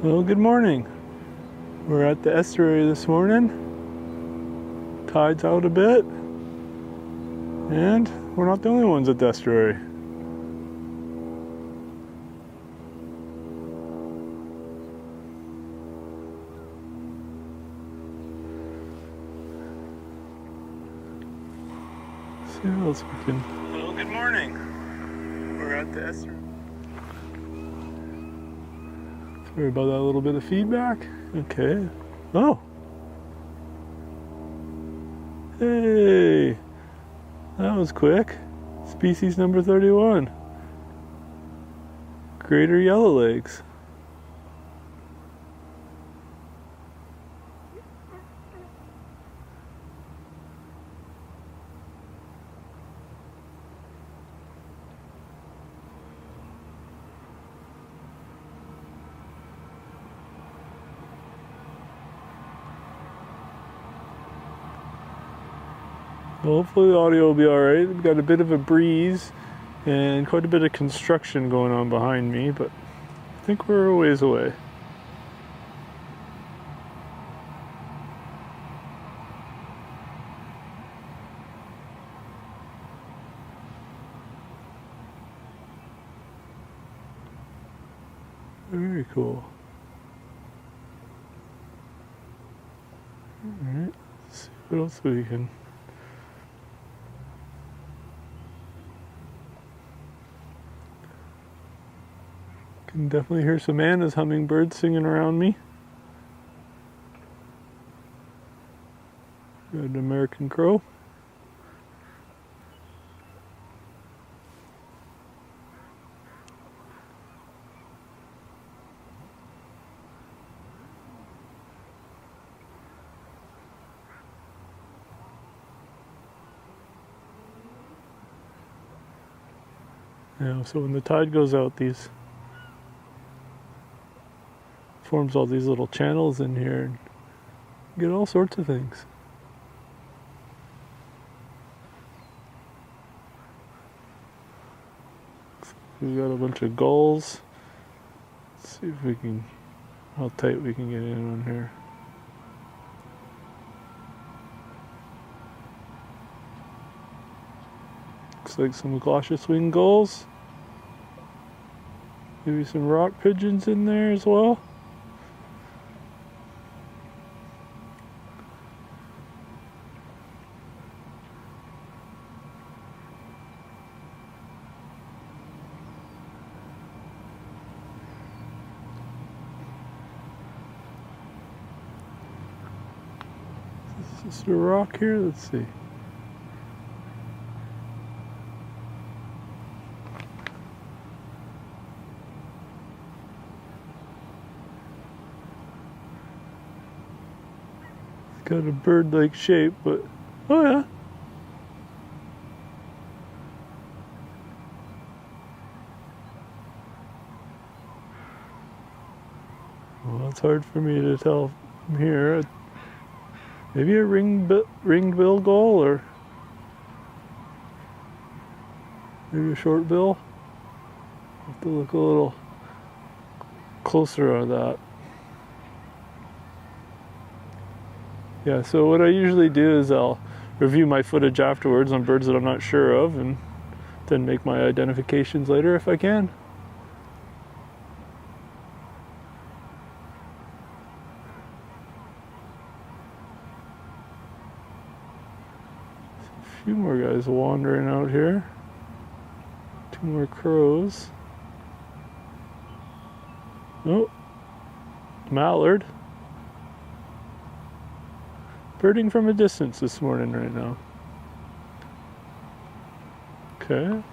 Well, good morning. We're at the estuary this morning. Tide's out a bit. And we're not the only ones at the estuary. Let's see what else we can. Well, good morning. We're at the estuary. Sorry about that little bit of feedback. Okay. Oh. Hey. That was quick. Species number 31. Greater yellowlegs. Well, hopefully the audio will be alright. We've got a bit of a breeze and quite a bit of construction going on behind me, but I think we're a ways away. Very cool. Alright, let's see what else we can definitely hear some Anna's hummingbirds singing around me. Got an American crow. Yeah, so when the tide goes out, these forms all these little channels in here and get all sorts of things. We've got a bunch of gulls. Let's see if we can, how tight we can get in on here. Looks like some glaucious winged gulls. Maybe some rock pigeons in there as well. Is this a rock here? Let's see. It's got a bird-like shape, but oh yeah. Well, it's hard for me to tell from here. Maybe a ringed bill gull, or maybe a short bill. I'll have to look a little closer at that. Yeah, so what I usually do is I'll review my footage afterwards on birds that I'm not sure of, and then make my identifications later if I can. A few more guys wandering out here. Two more crows. Oh, mallard. Birding from a distance this morning right now. Okay.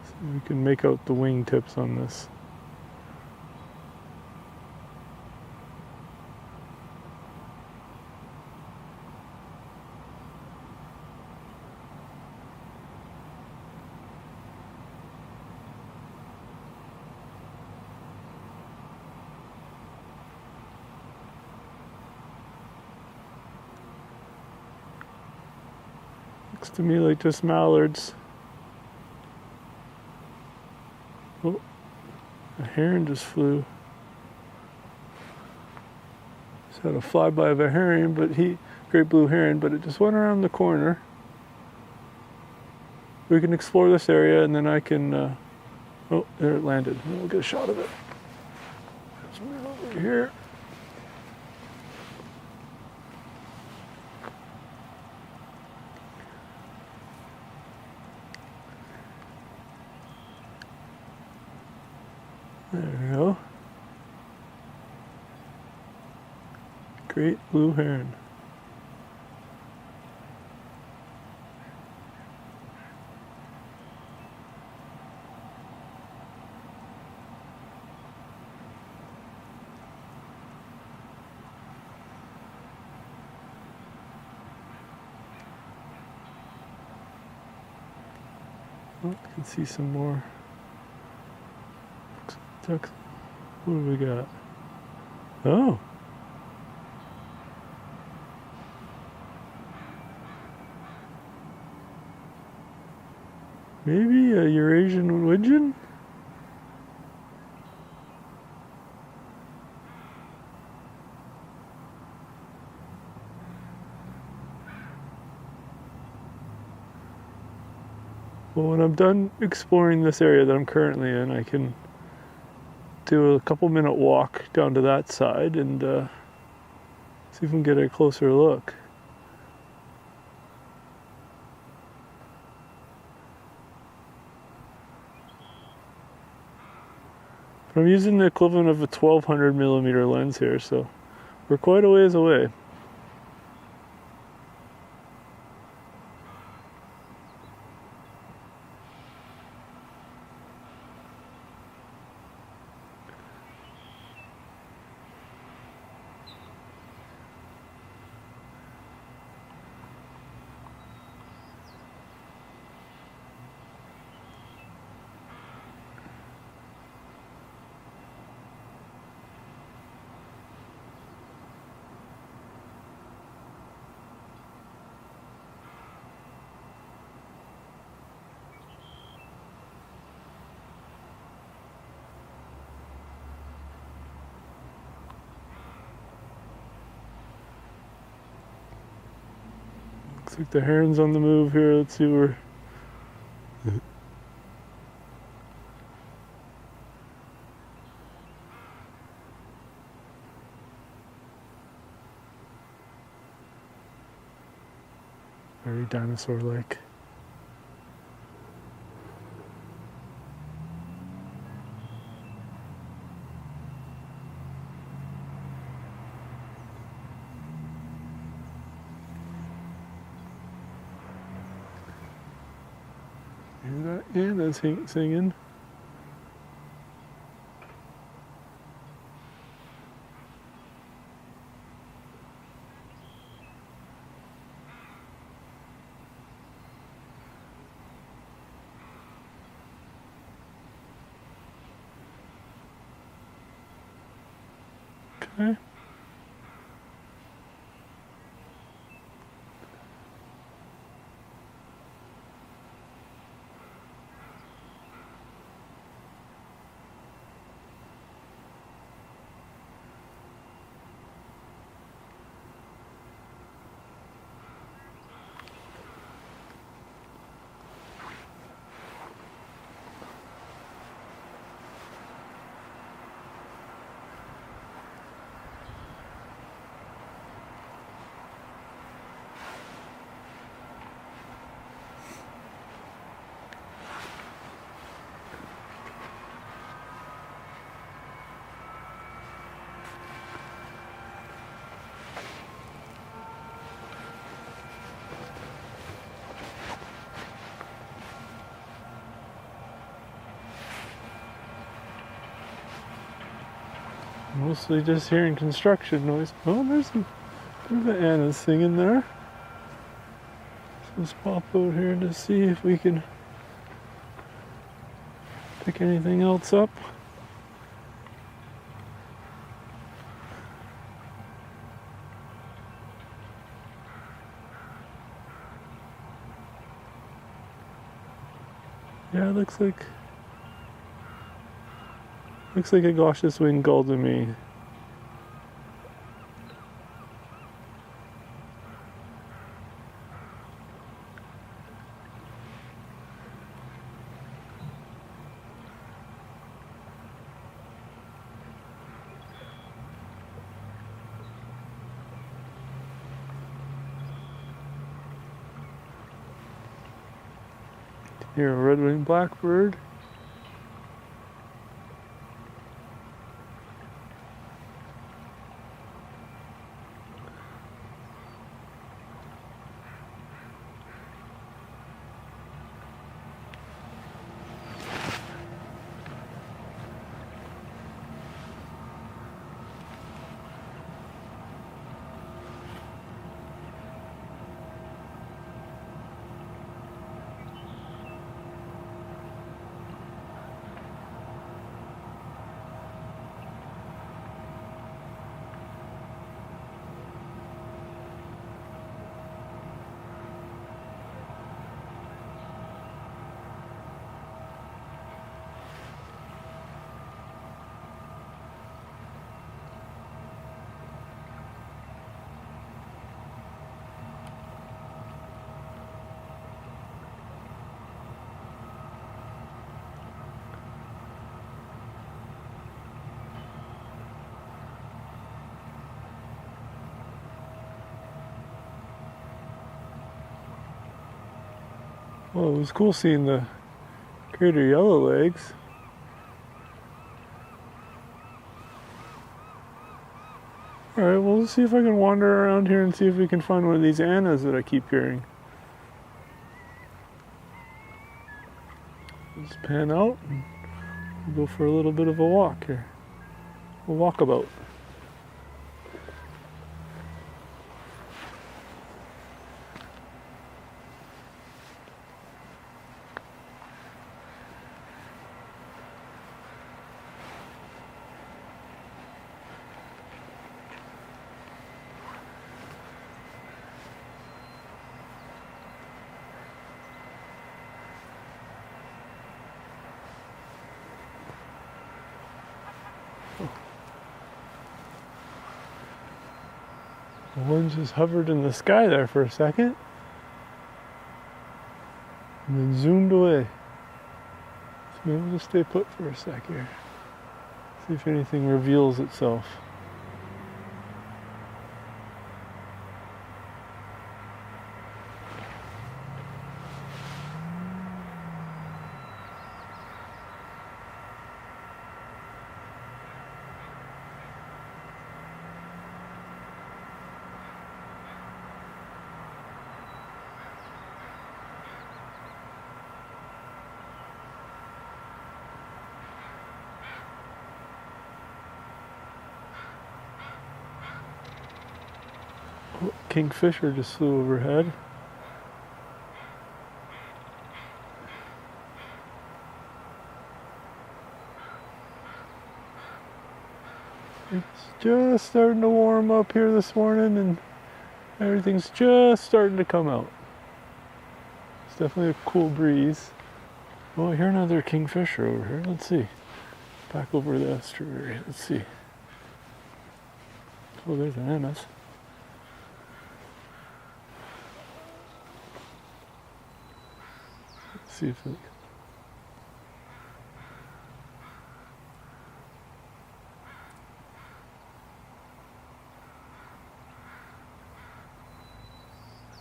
See if we can make out the wingtips on this. Looks to me like just mallards. Oh, a heron just flew. Just had a flyby of a heron, but great blue heron, but it just went around the corner. We can explore this area, and then I can. Oh, there it landed. We'll get a shot of it. Let's move over here. There we go. Great blue heron. Oh, I can see some more ducks. What do we got? Oh. Maybe a Eurasian widgeon? Well, when I'm done exploring this area that I'm currently in, I can do a couple-minute walk down to that side and see if we can get a closer look. But I'm using the equivalent of a 1200 millimeter lens here, so we're quite a ways away. Looks like the heron's on the move here. Let's see where. Very dinosaur-like. Hear that? Yeah, that's singing. Okay. Mostly just hearing construction noise. Oh, there's an Anna's singing there. So let's pop out here to see if we can pick anything else up. Yeah, it looks like a gaseous wing gull to me. Here, a red-winged blackbird. Well, it was cool seeing the greater yellowlegs. Alright, well, let's see if I can wander around here and see if we can find one of these annas that I keep hearing. Let's pan out and we'll go for a little bit of a walk here. A walkabout. The one just hovered in the sky there for a second and then zoomed away. So maybe we'll just stay put for a sec here. See if anything reveals itself. Kingfisher just flew overhead. It's just starting to warm up here this morning and everything's just starting to come out. It's definitely a cool breeze. Oh, I hear another kingfisher over here. Let's see. Back over the estuary. Let's see. Oh, there's an annas. Let's see if it...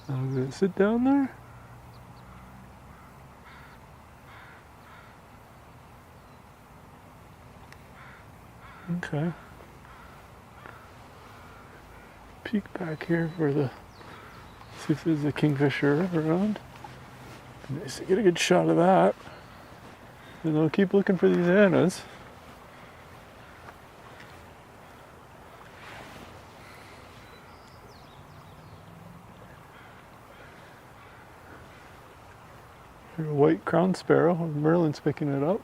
I'm gonna sit down there. Okay. Peek back here for the... See if there's a kingfisher around. Nice to get a good shot of that. And I'll keep looking for these annas. Here's a white crown sparrow. Merlin's picking it up.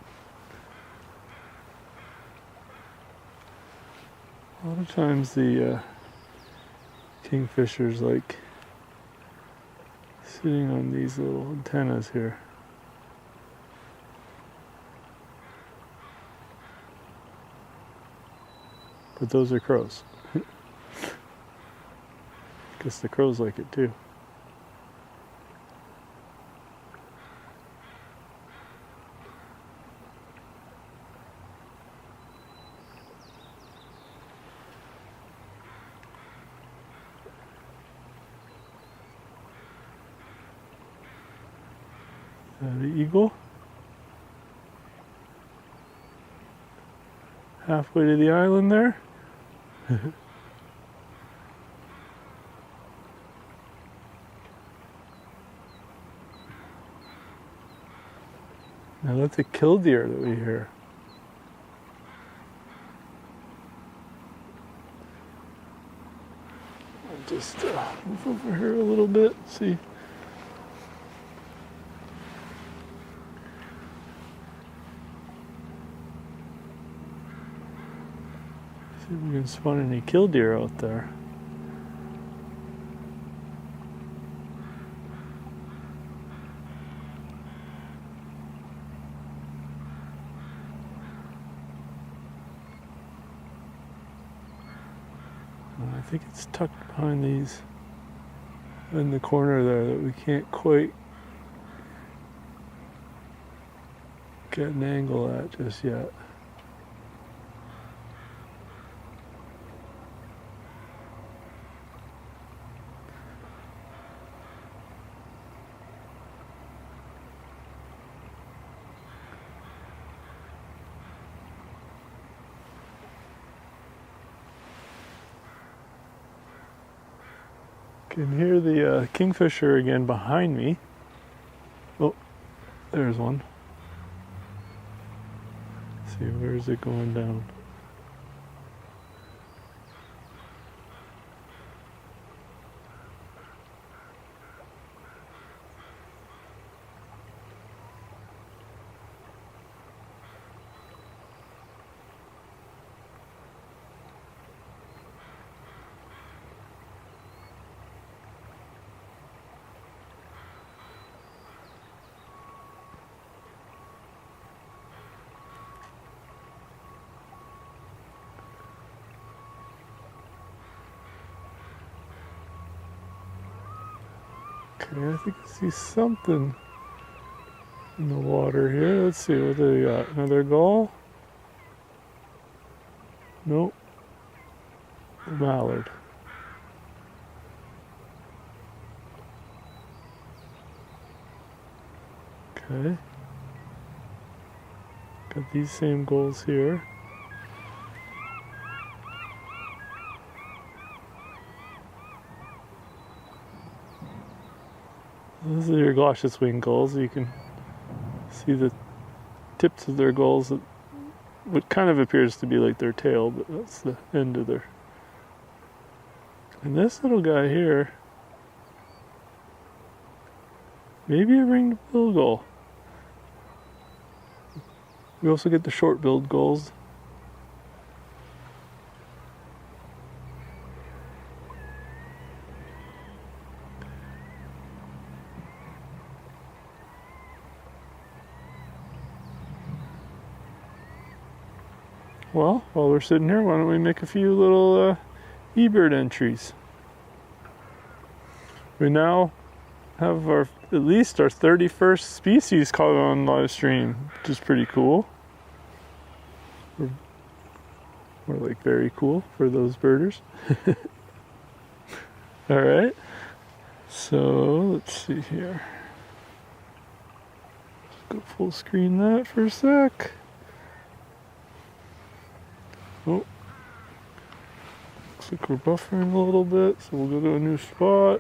A lot of times the kingfishers like sitting on these little antennas here. but those are crows. Guess the crows like it too. The eagle. Halfway to the island there. Now that's a killdeer that we hear. I'll just move over here a little bit, see. See if we can spot any killdeer out there. I think it's tucked behind these in the corner there that we can't quite get an angle at just yet. Can hear the kingfisher again behind me. Oh, there's one. Let's see, where is it going down? Okay, I think I see something in the water here. Let's see, what do we got? Another gull? Nope. A mallard. Okay. Got these same gulls here. This is your glaucous wing gulls. You can see the tips of their gulls, what kind of appears to be like their tail, but that's the end of their... And this little guy here, maybe a ringed bill gull. We also get the short-billed gulls. Well, while we're sitting here, why don't we make a few little eBird entries? We now have at least our 31st species caught on live stream, which is pretty cool. Or like very cool for those birders. All right. So let's see here. Just go full screen that for a sec. Oh, looks like we're buffering a little bit, so we'll go to a new spot.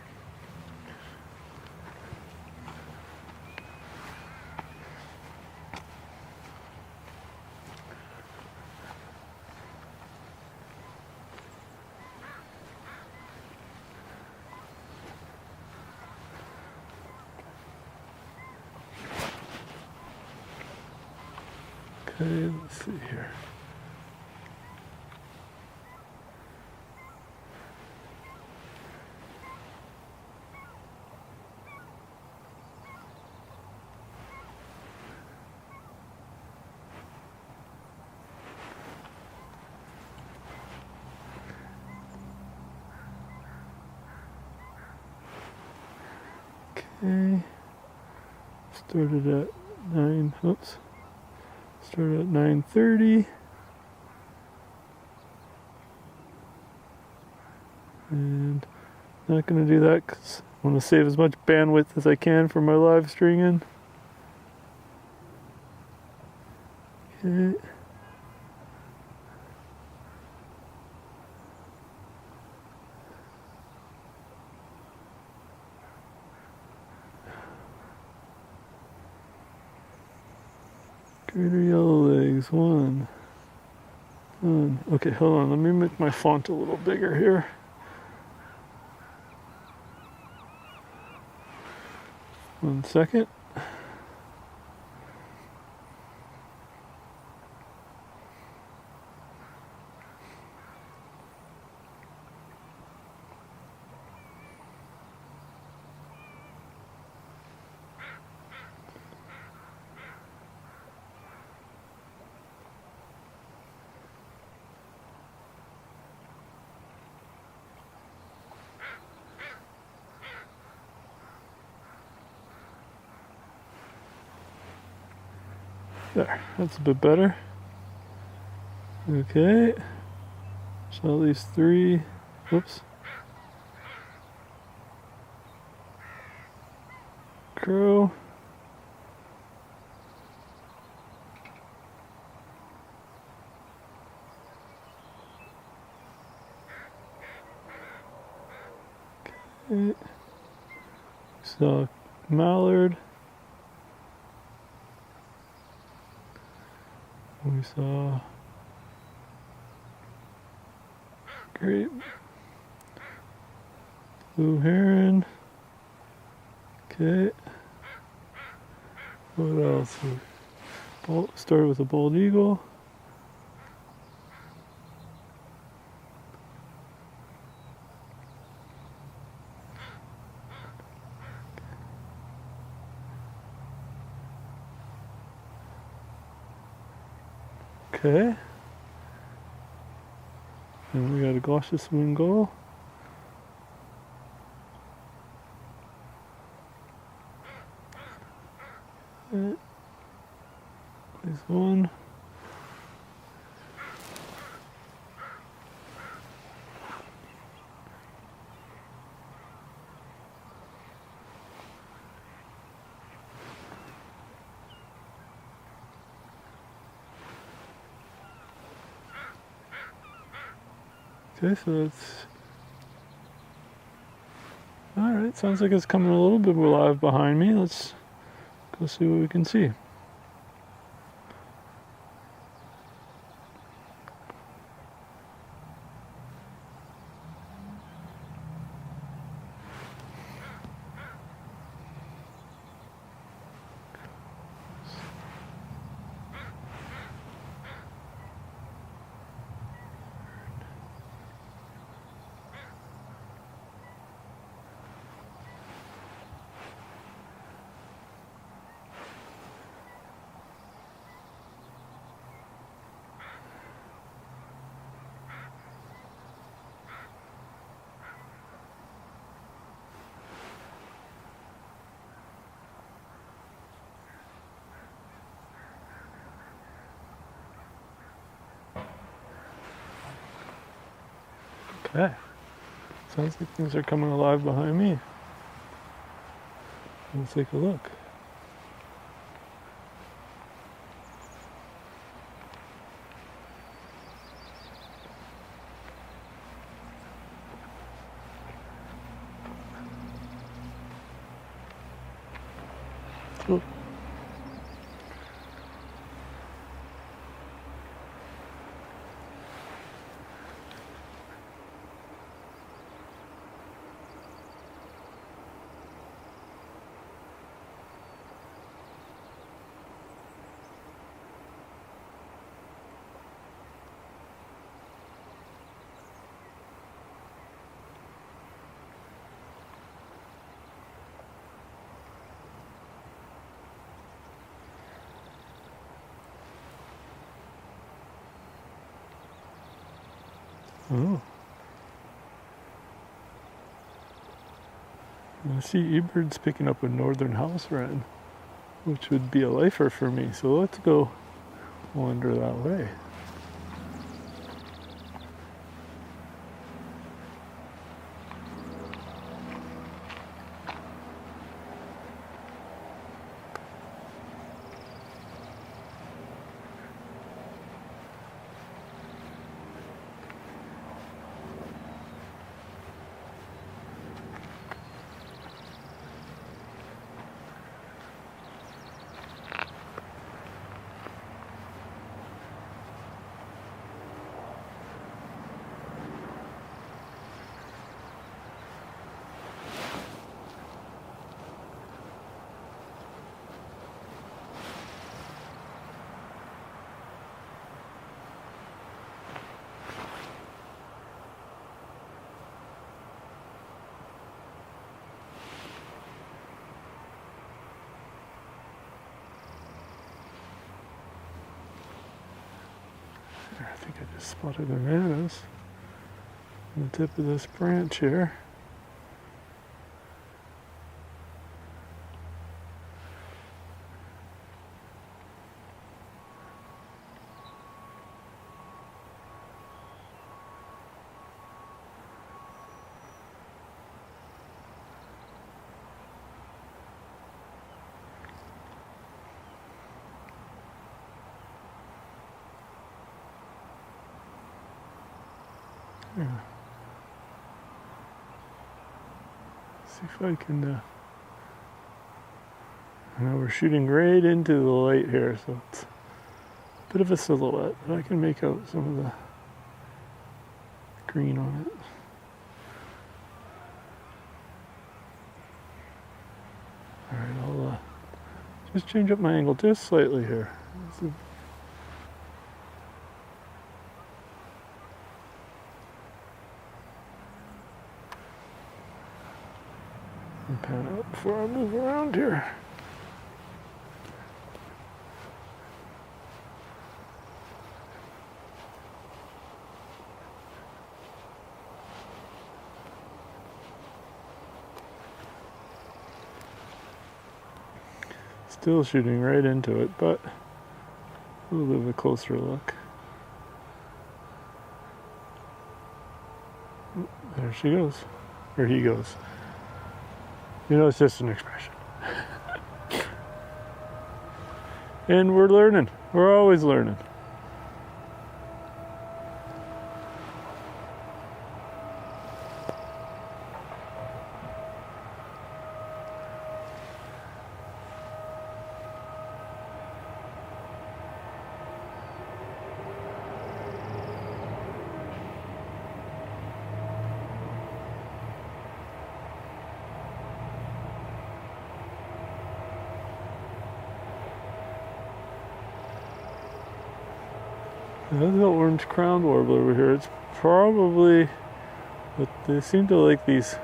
Okay, let's see here. Okay. Started at 9. Oops. Started at 9:30. And not going to do that because I want to save as much bandwidth as I can for my live streaming. Okay. Greater yellow legs, one. Okay, hold on, let me make my font a little bigger here. One second. There, that's a bit better. Okay, so at least 3. Whoops. Crow. Okay. So mallard. We saw great blue heron. Okay. What else? Started with a bald eagle. Okay. And we got a Glossius wing gull. There's one. Okay, so that's alright. Sounds like it's coming a little bit alive behind me. Let's go see what we can see. Okay. Sounds like things are coming alive behind me. Let's take a look. Oh. Oh. I see eBirds picking up a northern house wren, which would be a lifer for me. So let's go wander that way. I think I just spotted bananas on the tip of this branch here. Yeah. See if I can. Now we're shooting right into the light here, so it's a bit of a silhouette, but I can make out some of the green on it. All right, I'll just change up my angle just slightly here. And pan out before I move around here. Still shooting right into it, but a little bit of a closer look. There she goes, or he goes. You know, it's just an expression. And we're learning. We're always learning. That's the orange crowned warbler over here. It's probably, but they seem to like these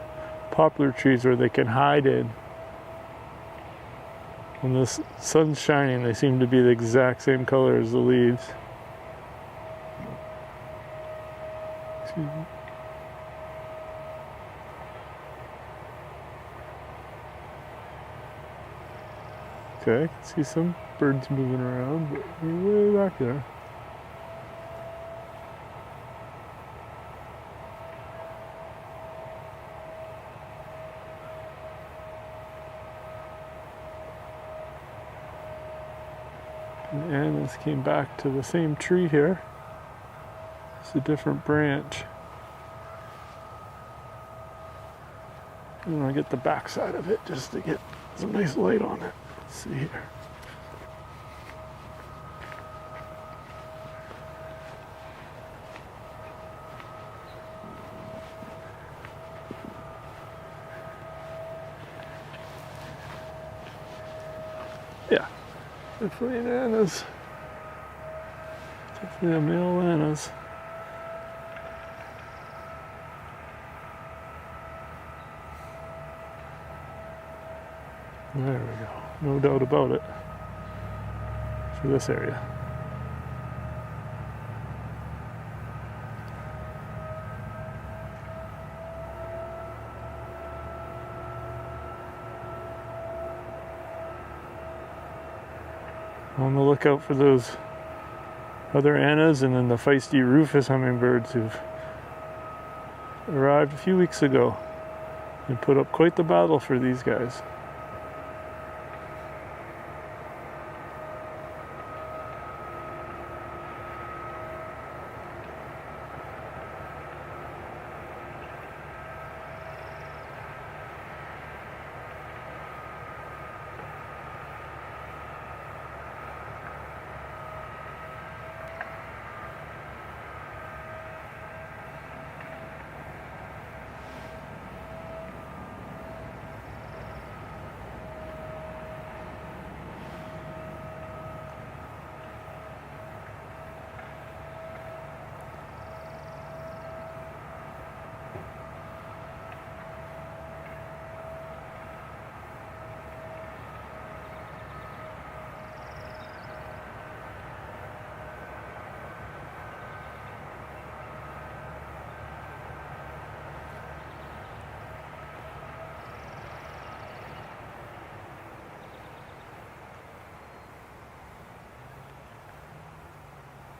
poplar trees where they can hide in. When the sun's shining, they seem to be the exact same color as the leaves. Excuse me. Okay, I can see some birds moving around, but they're way back there. And Anna's came back to the same tree here. It's a different branch. I'm gonna get the back side of it just to get some nice light on it. Let's see here. Yeah. Definitely an Anna's. Definitely a male Anna's. There we go. No doubt about it. For this area. On the lookout for those other Annas and then the feisty Rufus hummingbirds who've arrived a few weeks ago and put up quite the battle for these guys.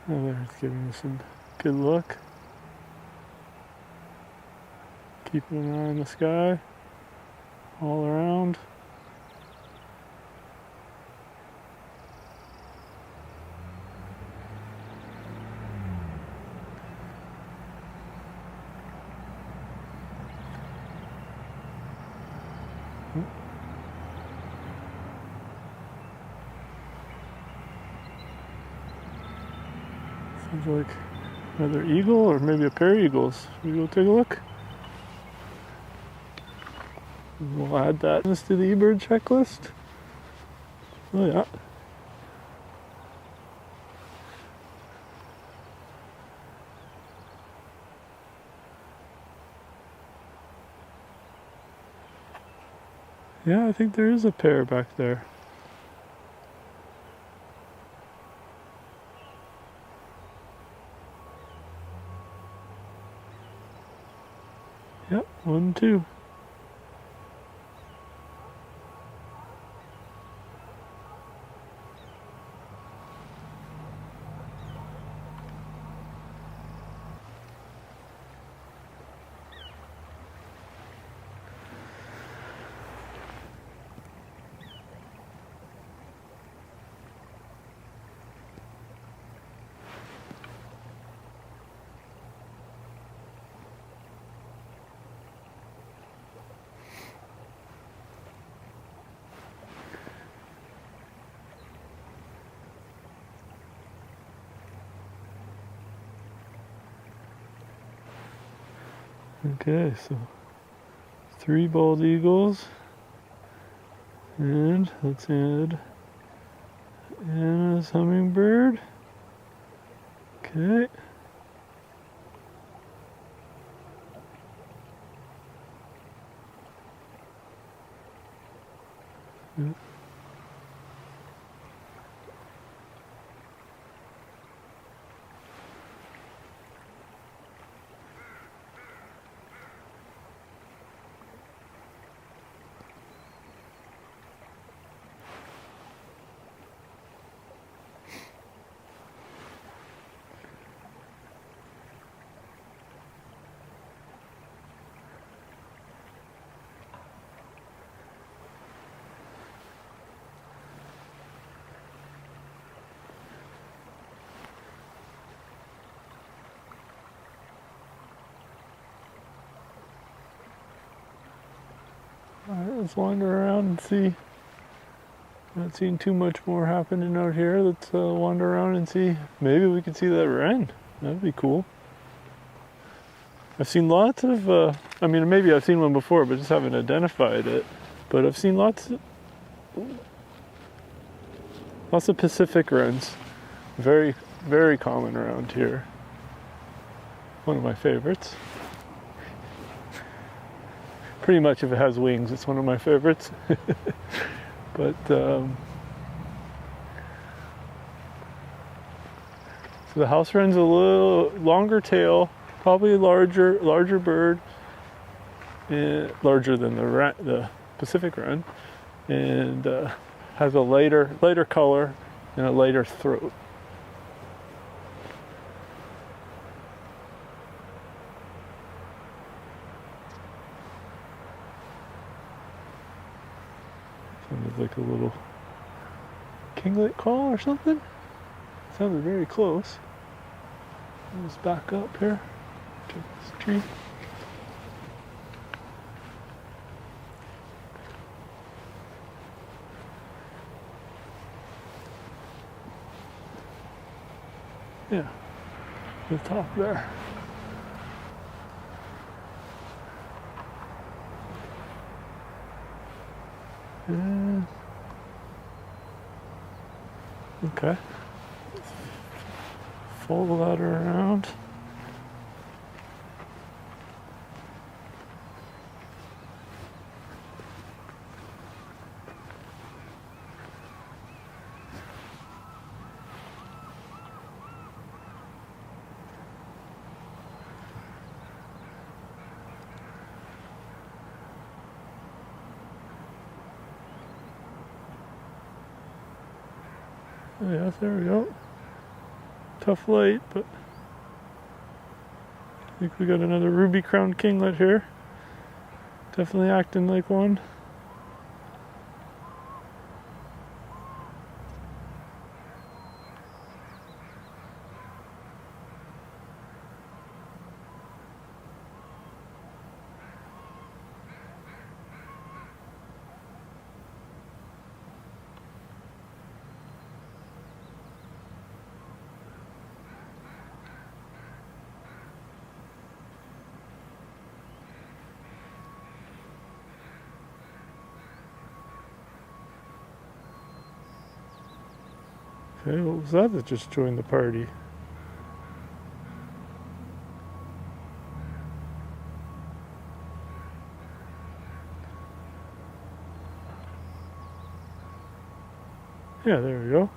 Oh, there, it's giving us a good look. Keeping an eye on the sky all around. Sounds like another eagle or maybe a pair of eagles. Should we go take a look? We'll add that to the eBird checklist. Oh yeah. Yeah, I think there is a pair back there. Yep, 1, 2. Okay, so 3 bald eagles, and let's add Anna's hummingbird. Okay. Yep. Alright, let's wander around and see. Not seeing too much more happening out here. Let's wander around and see. Maybe we can see that wren. That'd be cool. I've seen lots of, I mean, maybe I've seen one before, but just haven't identified it. But I've seen lots of Pacific wrens. Very, very common around here. One of my favorites. Pretty much if it has wings, it's one of my favorites. But so the house wren's a little longer tail, probably larger bird, larger than the Pacific wren, and has a lighter color and a lighter throat. Sounded like a little kinglet call or something. Sounded very close. Let's back up here. Check this tree. Yeah, the top there. And okay. Follow that around. Yeah, there we go. Tough light, but I think we got another ruby crowned kinglet here. Definitely acting like one. Okay, what was that just joined the party? Yeah, there we go.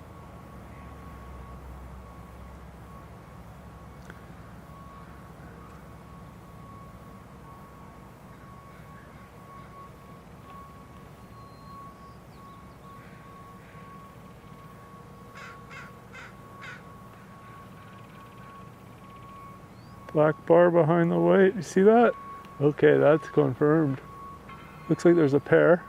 Black bar behind the white. You see that? Okay, that's confirmed. Looks like there's a pair.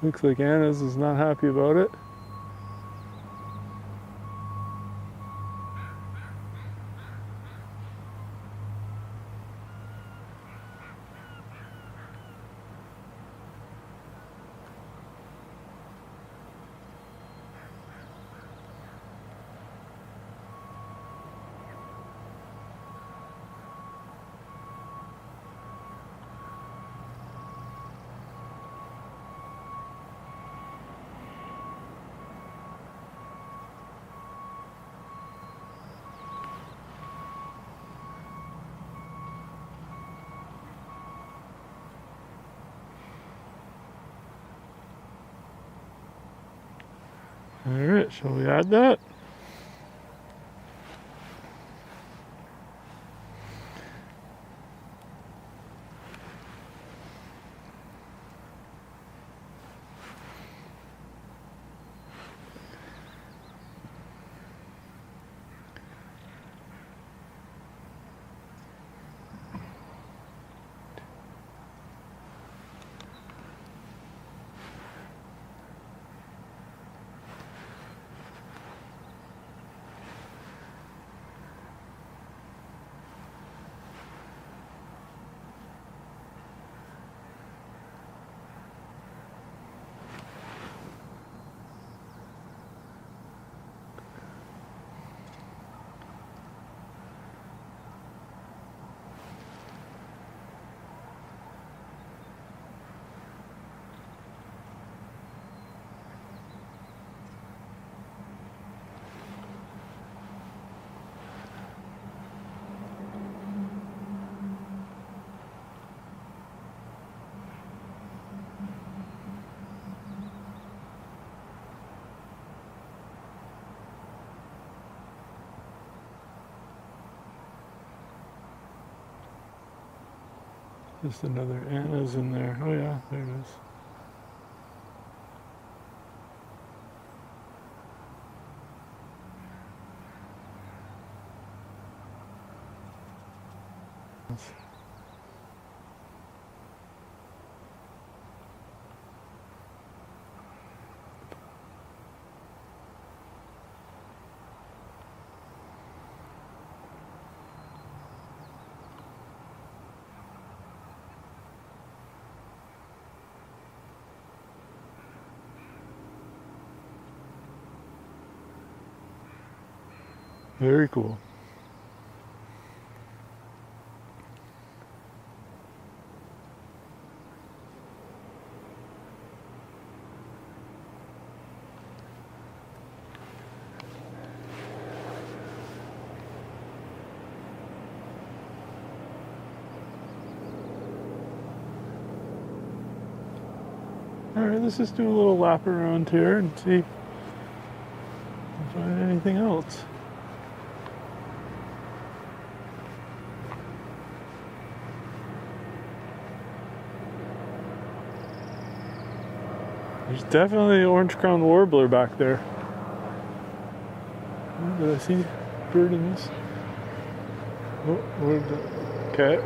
Looks like Anna's is not happy about it. Alright, shall we add that? Just another Anna's in there. Oh yeah, there it is. Very cool. Alright, let's just do a little lap around here and see if we find anything else. There's definitely an orange-crowned warbler back there. Oh, did I see a bird in this? Oh, where'd the... Okay.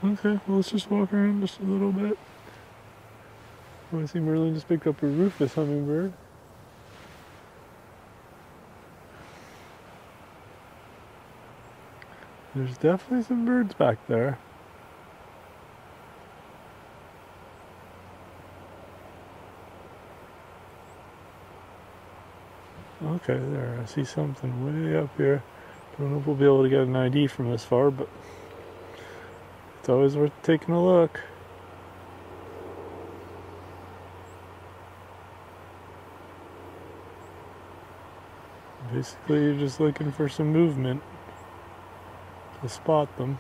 Okay, well, let's just walk around just a little bit. Oh, I see Merlin just picked up a rufous hummingbird. There's definitely some birds back there. Okay, there, I see something way up here. Don't know if we'll be able to get an ID from this far, but it's always worth taking a look. Basically, you're just looking for some movement to spot them.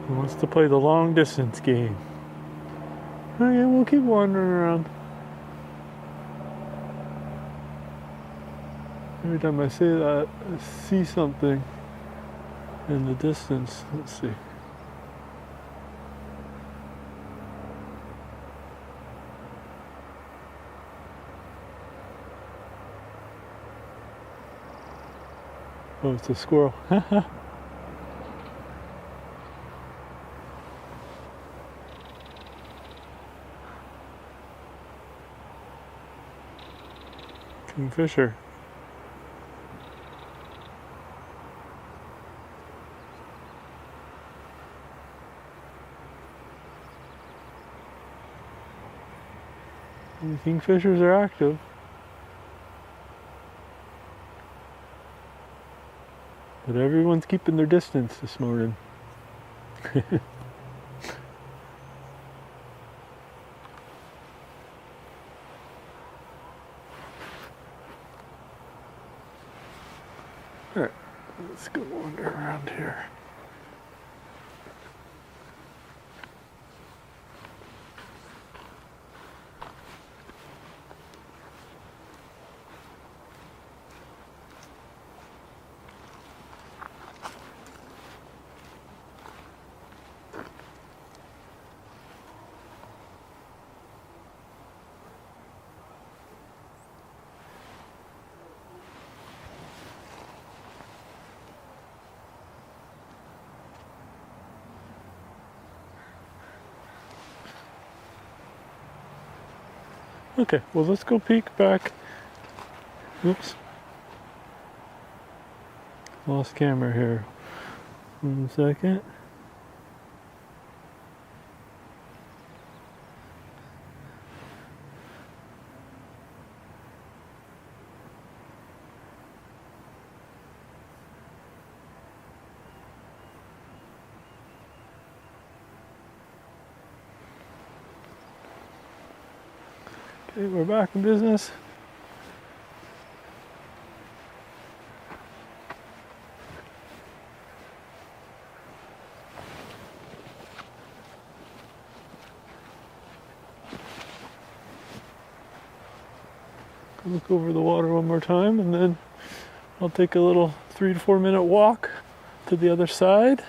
He wants to play the long distance game. Okay, we'll keep wandering around. Every time I say that, I see something in the distance. Let's see. Oh, it's a squirrel. Kingfisher. The kingfishers are active. But everyone's keeping their distance this morning. Alright, let's go wander around here. Okay, well let's go peek back. Oops. Lost camera here. 1 second. Okay, we're back in business. Look over the water one more time, and then I'll take a little 3 to 4 minute walk to the other side.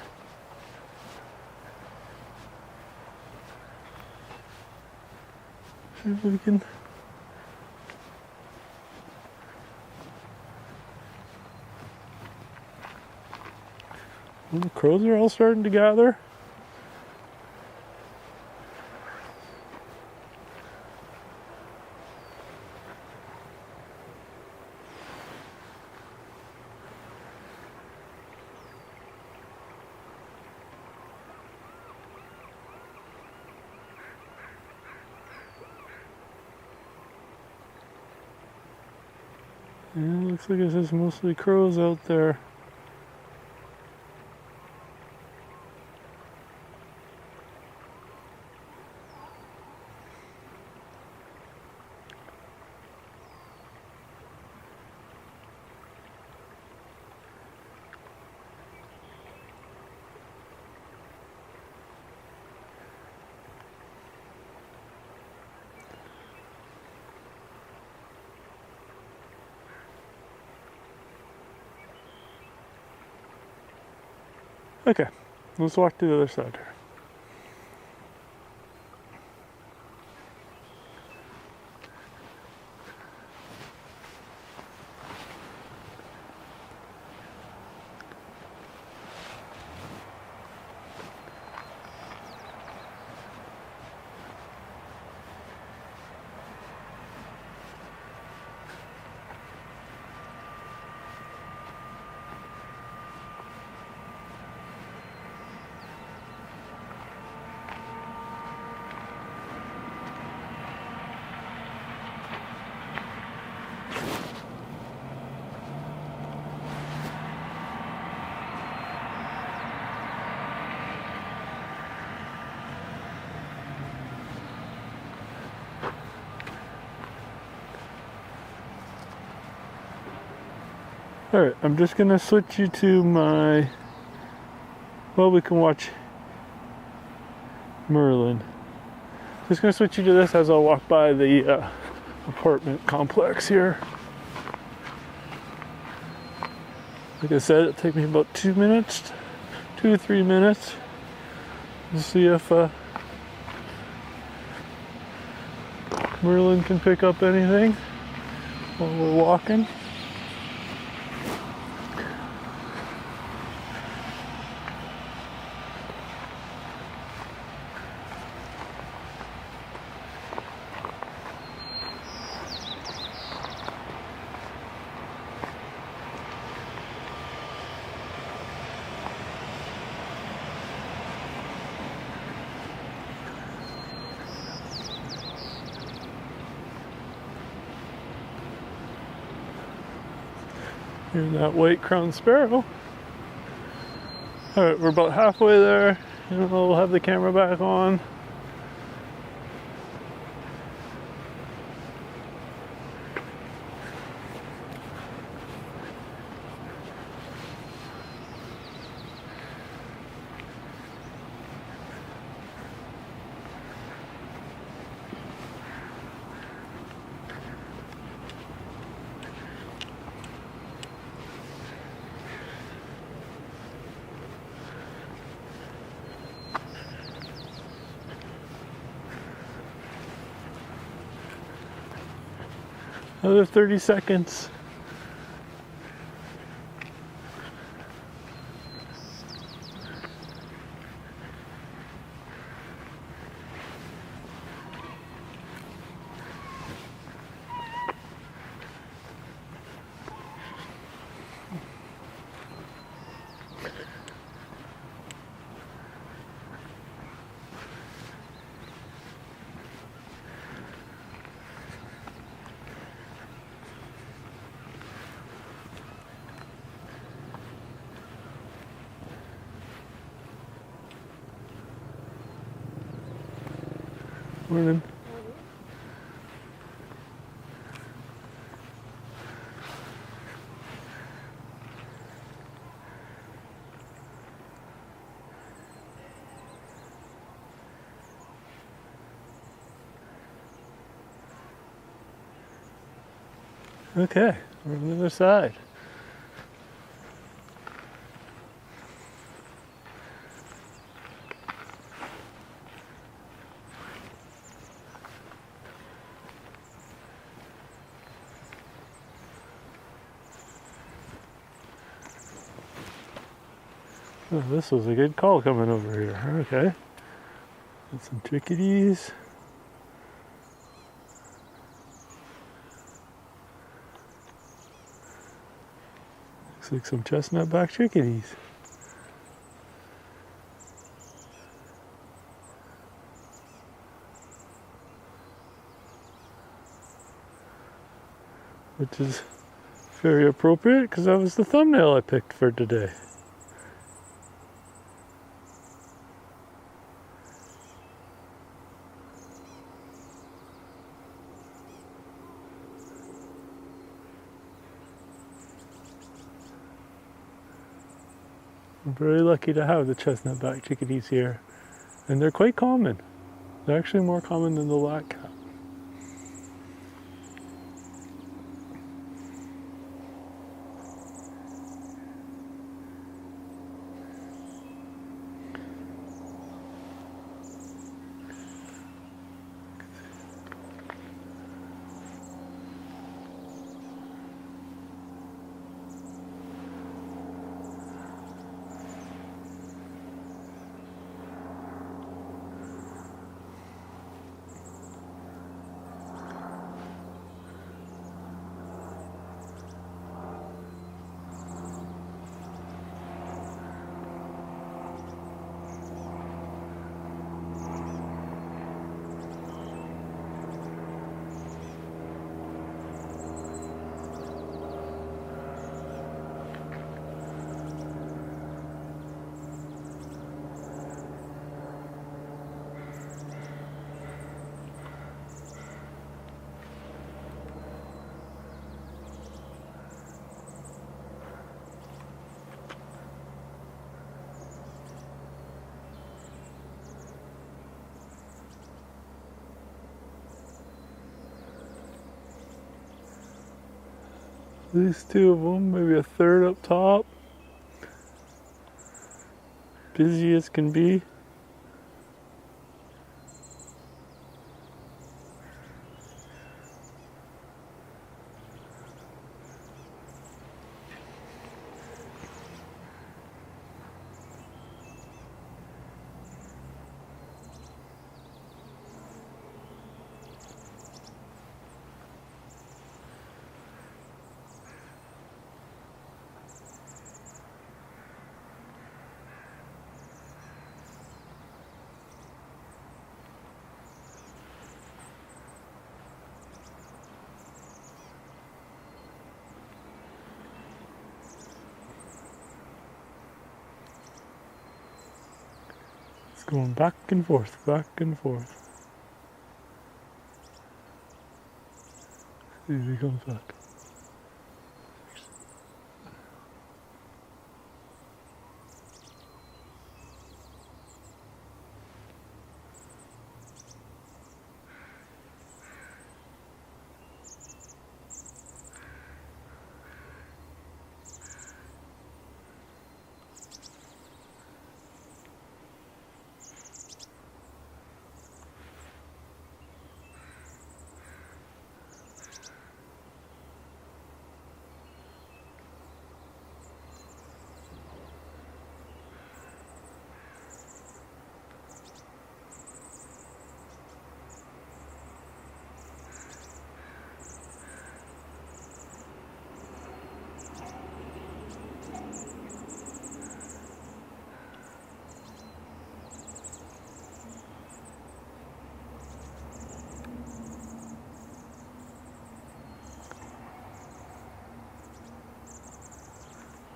See if we can. Well, the crows are all starting to gather. Yeah, looks like it's mostly crows out there. Okay, let's walk to the other side here. Alright, I'm just gonna switch you to my, well, we can watch Merlin. Just gonna switch you to this as I'll walk by the apartment complex here. Like I said, it'll take me about 2 minutes, 2 to 3 minutes to see if Merlin can pick up anything while we're walking. Here's that white crowned sparrow. Alright, we're about halfway there. And we'll have the camera back on. Another 30 seconds. Morning. Okay, we're on the other side. Oh, this was a good call coming over here. Okay. Got some chickadees. Looks like some chestnut-back chickadees. Which is very appropriate because that was the thumbnail I picked for today. I'm very lucky to have the chestnut-back chickadees here, and they're quite common. They're actually more common than the black-cap. These two of them, maybe a third up top. Busy as can be. Going back and forth, back and forth. See if he comes back.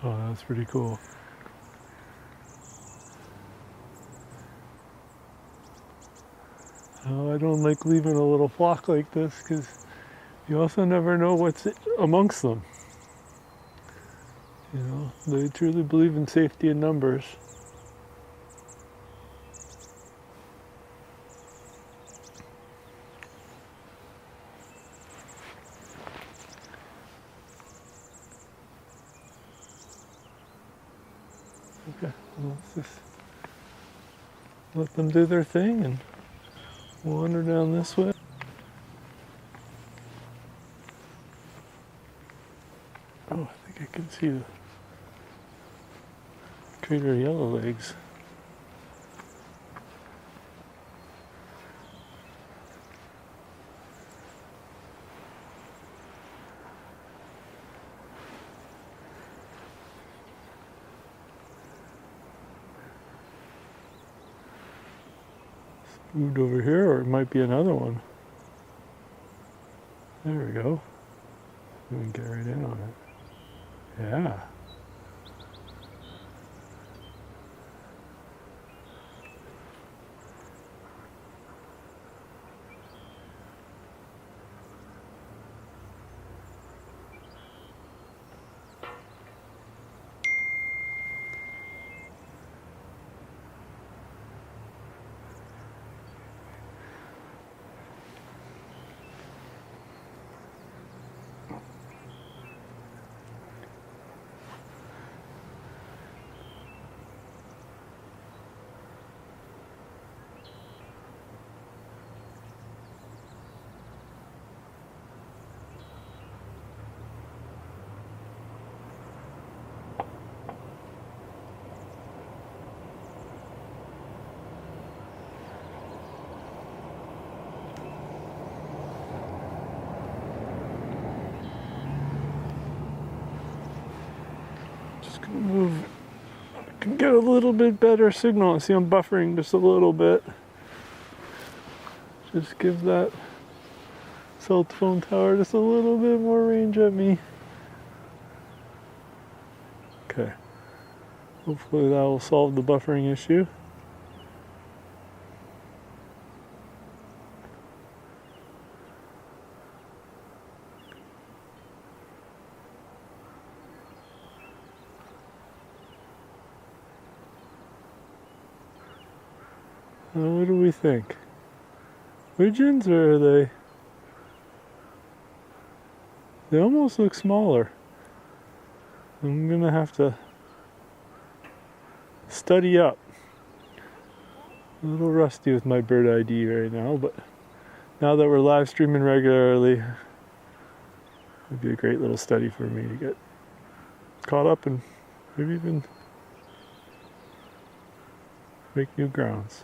Oh, that's pretty cool. Oh, I don't like leaving a little flock like this because you also never know what's amongst them. You know, they truly believe in safety in numbers. Okay, well, let's just let them do their thing and wander down this way. Oh, I think I can see the crater yellowlegs. Moved over here, or it might be another one. There we go. We can get right in on it. Yeah. Just gonna move. I can get a little bit better signal. See, I'm buffering just a little bit. Just give that cell phone tower just a little bit more range at me. Okay. Hopefully that will solve the buffering issue. What do we think? Pigeons, or are they? They almost look smaller. I'm gonna have to study up. A little rusty with my bird ID right now, but now that we're live streaming regularly, it'd be a great little study for me to get caught up and maybe even make new grounds.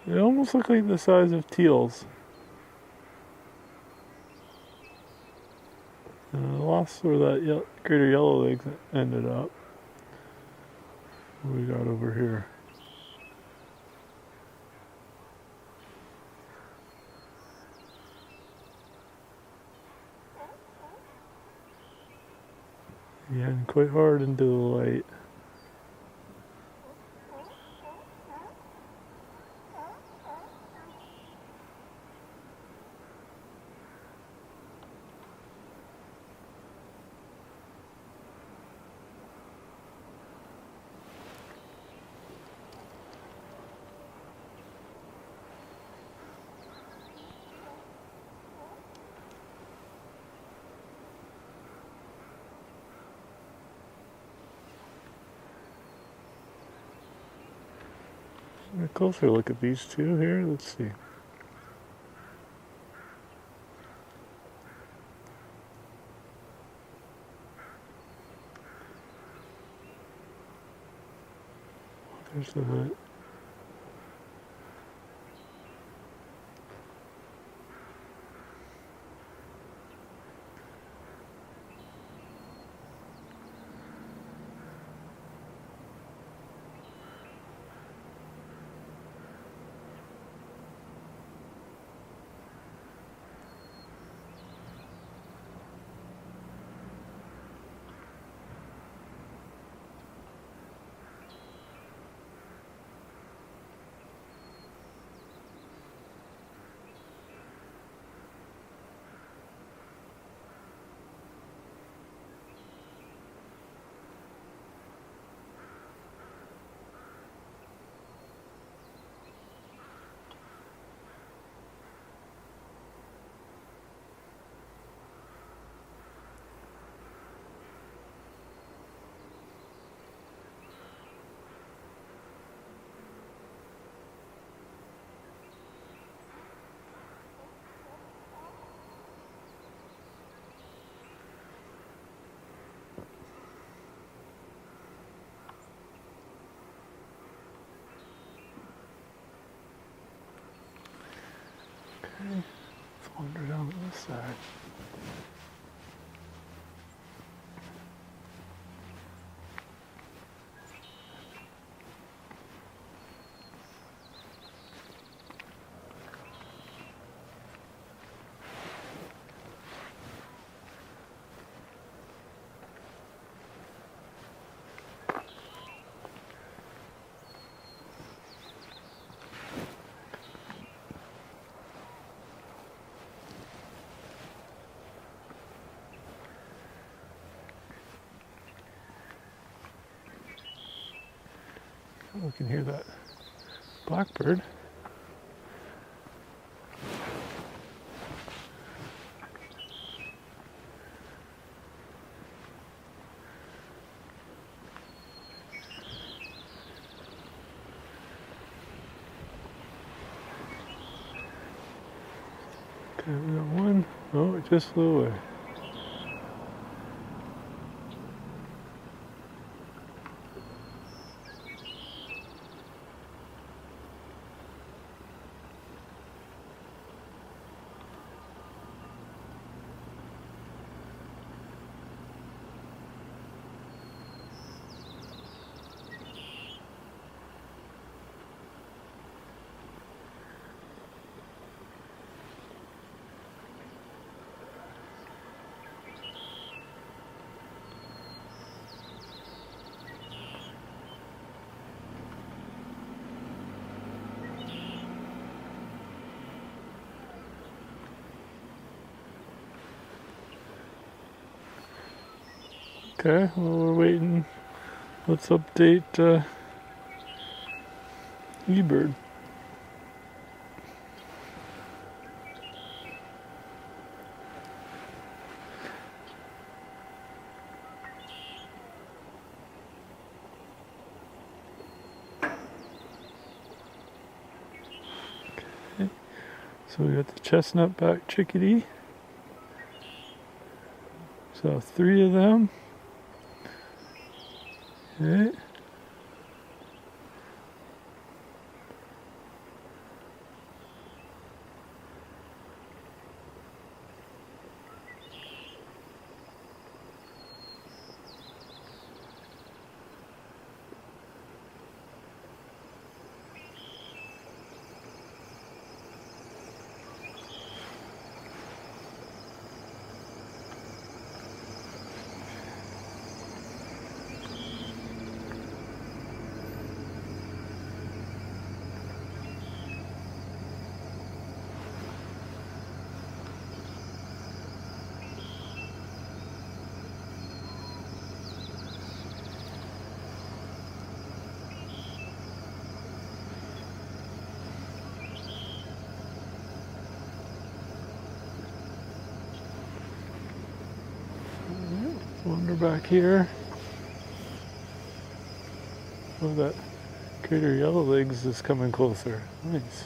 They almost look like the size of teals. And I lost where that greater yellow leg ended up. What do we got over here? Yeah, and quite hard into the light. A closer look at these two here. Let's see. There's the hood. Okay, let's wander down to this side. Oh, we can hear that blackbird. Okay, we got one. Oh, it just flew away. Okay, well, we're waiting. Let's update eBird. Okay, so we got the chestnut back chickadee. So 3 of them. Okay. Wander back here. Oh, that greater yellow legs is coming closer. Nice.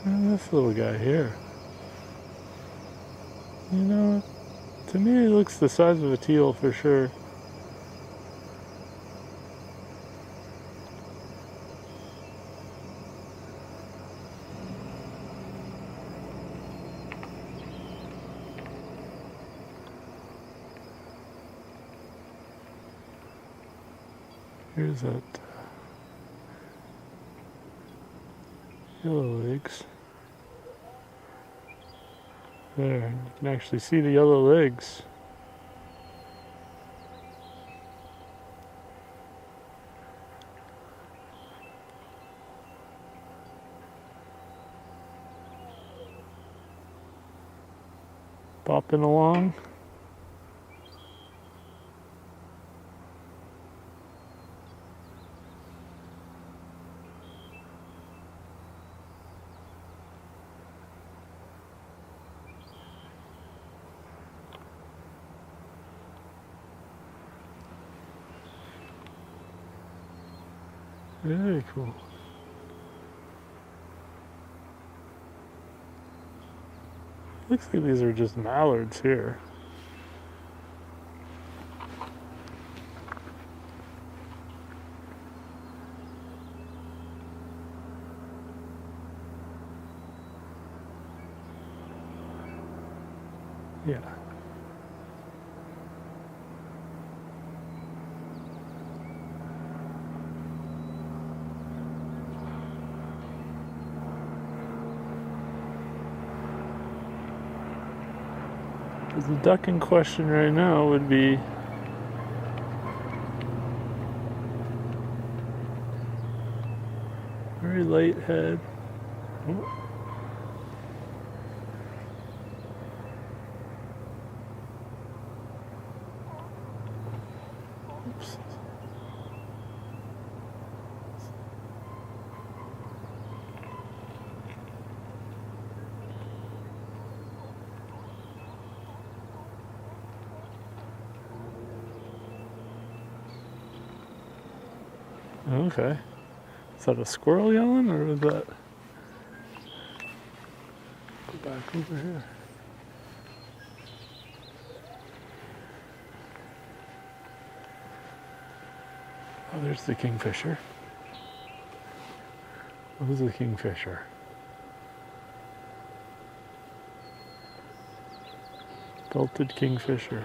And this little guy here. You know, to me he looks the size of a teal for sure. Here's that yellow legs. There, you can actually see the yellow legs. Popping along. Very cool. Looks like these are just mallards here. Yeah. The duck in question right now would be very light head. Oh. Oops. Okay. Is that a squirrel yelling, or was that? Go back over here. Oh, there's the kingfisher. Who's the kingfisher? Belted kingfisher.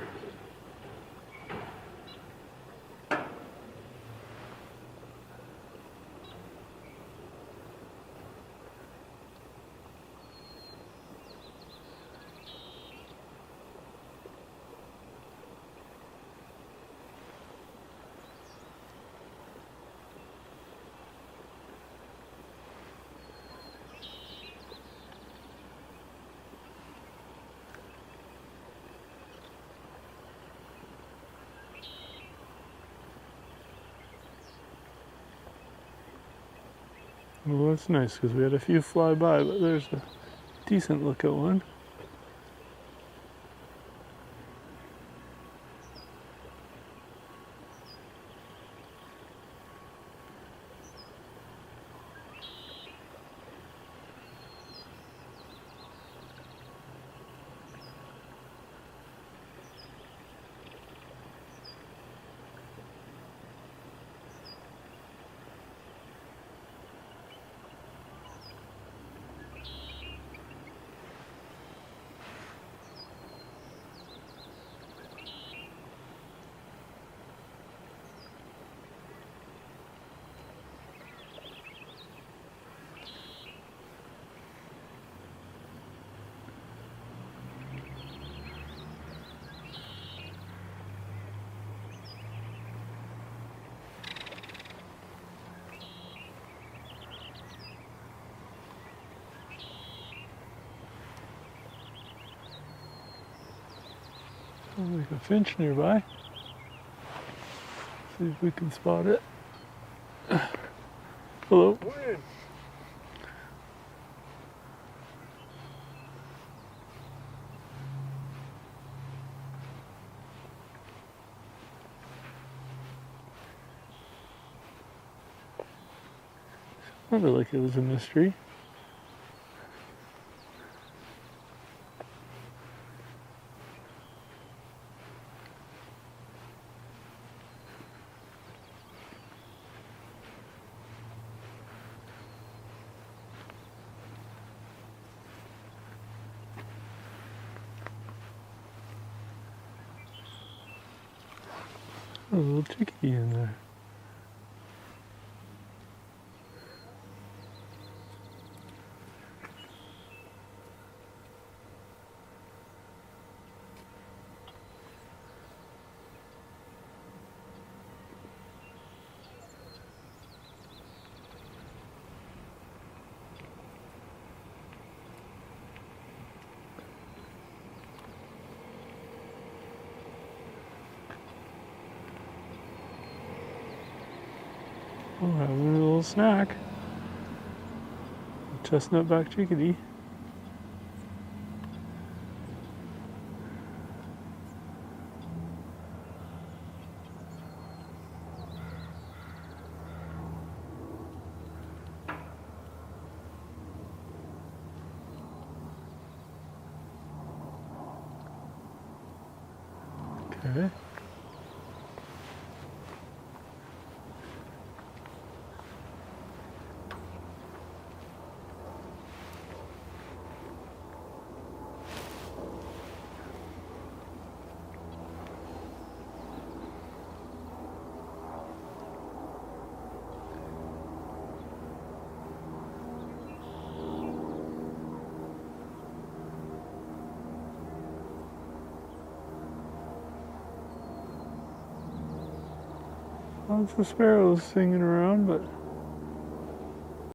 Well, that's nice because we had a few fly by, but there's a decent look at one. Sounds like a finch nearby. See if we can spot it. Hello. Sounded like it was a mystery. A little chickadee in there. Oh, having a little snack. Chestnut back chickadee. Okay. Lots of sparrows singing around, but